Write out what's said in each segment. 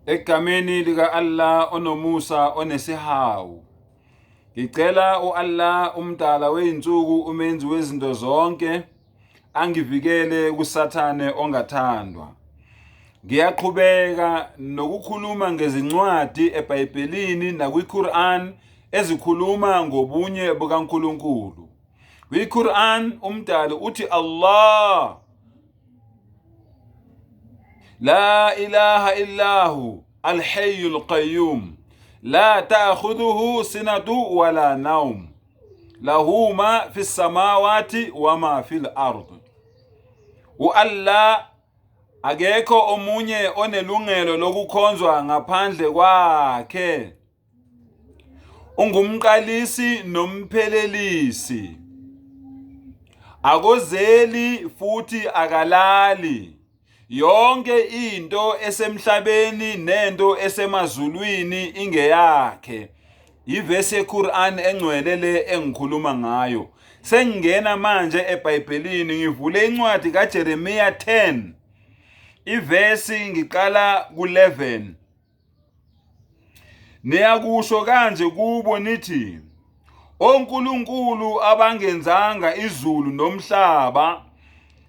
Egameni lika Allah onomusa onesihawu. Ngicela uAllah umdala weinsuku umenzi wezinto zonke angivikele kuSathane ongathandwa. Ngiyaqhubeka nokukhuluma ngezincwadi eBhayibhelini nakwiQuran ezikhuluma ngobunye bukaNkulunkulu. KwiQuran umdali uthi Allah La ilaha illahu al-hayyul qayyum la ta'khudhuhu sinatu wala nawm lahu ma fis samawati wa ma fil ard. Allah akekho omunye onelungelo lokukhonzwa ngaphandle kwakhe. Ungumqalisi nomphelelisi. Akozeli futhi akalali. Yonke into esemhlabeni nento esemazulwini ingeyakhe. Ivesi yeQuran engcwele le engikhuluma ngayo. Sengingena manje eBhayibhelini ngivule incwadi kaJeremiya 10. Ivesi ngiqala ku11. Niyakusho kanje kubo nithi, onkulunkulu abangenzanga izulu nomhlaba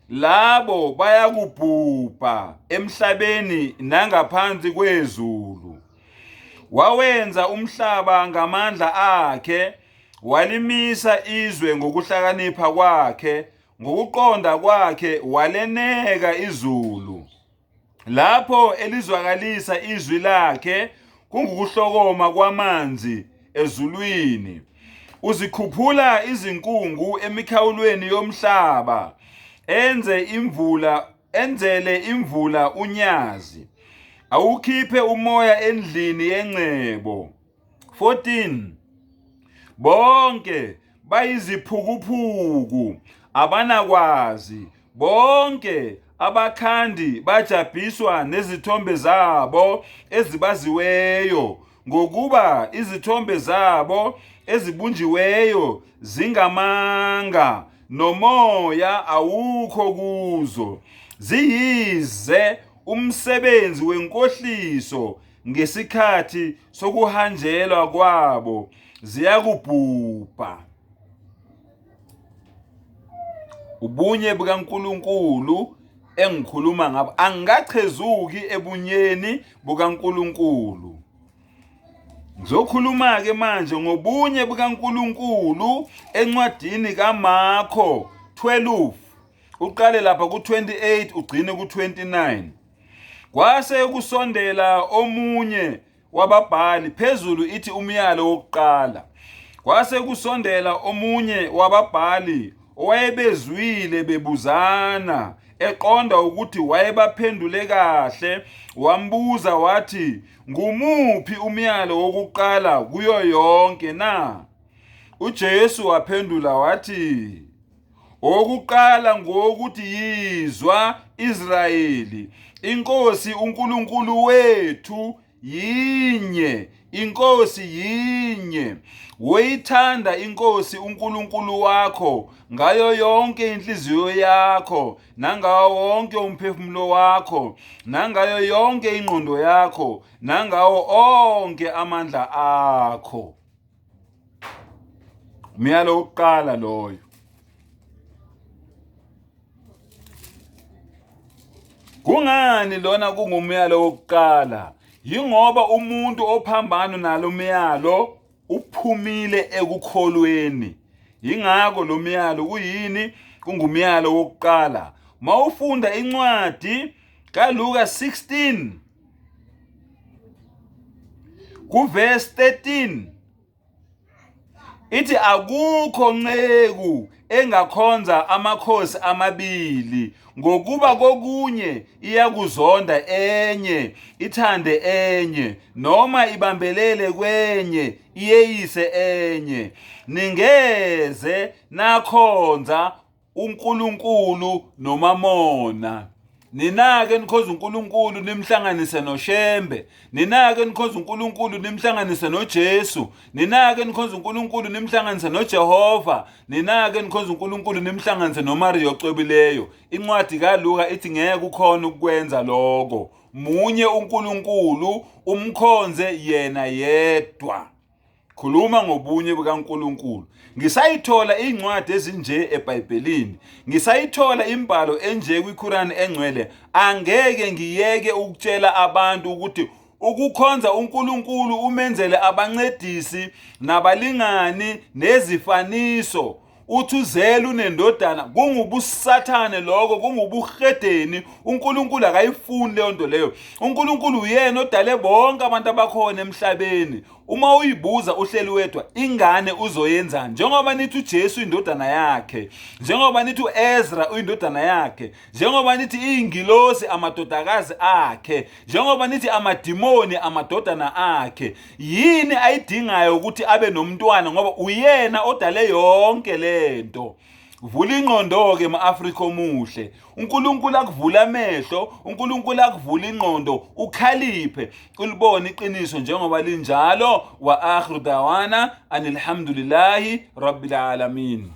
labo bayakubhubha emhlabeni nangaphansi kwezulu. Wawenza umhlaba ngamandla akhe, walimisa izwe ngokuhlakanipha kwakhe, ngokuqonda kwakhe waleneka izulu. Lapho elizwakalisa izwi lakhe kungukuhlokoma kwamanzi ezulwini. Uzikhuphula izinkungu emikhawulweni yomhlaba. Enzele imvula unyazi. Awukhiphe umoya endlini yengcebo. 14. Bonke bayiziphukuphuku abanakwazi. Bonke abakhandi bajabhiswa nezithombe zabo ezibaziweyo, ngokuba izithombe zabo ezibunjiweyo zingamanga, nomoya awukho kuzo. Ziyize umsebenzi wenkohliso ngesikhathi sokuhanjelwa kwabo, ziyakubhubha. Ubunye bukaNkulunkulu engikhuluma ngabo, angikachezuki ebunyeni bukaNkulunkulu. Ngizokhuluma ke manje ngobunye bukaNkulunkulu encwadini kaMakho 12. Uqale lapha ku28 ugcine ku29. Kwase kusondela omunye wababhali phezulu ithi umyalo wokuqala. Kwase kusondela omunye wababhali owayebezwile bebuzana, eqonda ukuthi wayebaphendule kahle. Wambuza wathi, ngumuphi umyalo wokuqala kuyo yonke na? uJesu waphendula wathi, owokuqala ngokuthi yizwa Israyeli, inkosi uNkulunkulu wethu yinye, inkosi yinye. Woyithanda inkosi uNkulunkulu wakho ngayo yonke inhliziyo yakho, nangawo wonke umphefumulo wakho, nangayo yonke ingqondo yakho, nangawo onke amandla akho. Umyalo wokuqala loyo. Kungani lona kungumyalo wokuqala? Yingoba umuntu ophambana nalo myalo uphumile ekukholweni. Yingakho lo myalo kuyini kungumyalo wokuqala. Mawufunda incwadi kaLuka 16 kuverse 13, ithi akukho nceku engakhonza amakhosi amabili, ngokuba kokunye iyakuzonda enye, ithande enye, noma ibambelele kwenye, iyeyise enye. Ningeze nakhonza uNkulunkulu noMamona. Ninake nikhoza uNkulunkulu nimhlanganise noShembe. Ninake nikhoza uNkulunkulu nimhlanganise noJesu. Ninake nikhoza uNkulunkulu nimhlanganise noJehova. Ninake nikhoza uNkulunkulu nimhlanganise noMariya ocwebileyo. Incwadi kaLuka ithi ngeke ukhona ukwenza lokho. munye uNkulunkulu, umkhonze yena yedwa. Khuluma ngobunye bukaNkulunkulu. Ngisayithola incwadi ezinje eBhayibhelini, ngisayithola imbhalo enje kwiQuran engcwele, angeke ngiyeke ukutshela abantu ukuthi ukukhonza uNkulunkulu umenzele abancedisi nabalingani nezifaniso, uthuzela unendodana, kungubusathane lokho, kungubuhedeni. uNkulunkulu akayifuni leyo nto leyo. uNkulunkulu uyena odale bonke abantu abakhona emhlabeni. Uma uyibuza uhleli wedwa, ingane uzoyenzani? Njengoba nithi uJesu indodana yakhe, njengoba nithi uEzra uyindodana yakhe, njengoba nithi izingilosi amadodakazi akhe, njengoba nithi amadimoni amadodana akhe, yini ayidingayo ukuthi abe nomntwana ngoba uyena odale yonke lento? Vula ingqondo ke ma-Afrika omuhle. uNkulunkulu akuvula amehlo, uNkulunkulu akuvula ingqondo, ukhaliphe ulibone iqiniso njengoba linjalo. Wa akhiru dawana anilhamdulillahi rabbil alamin.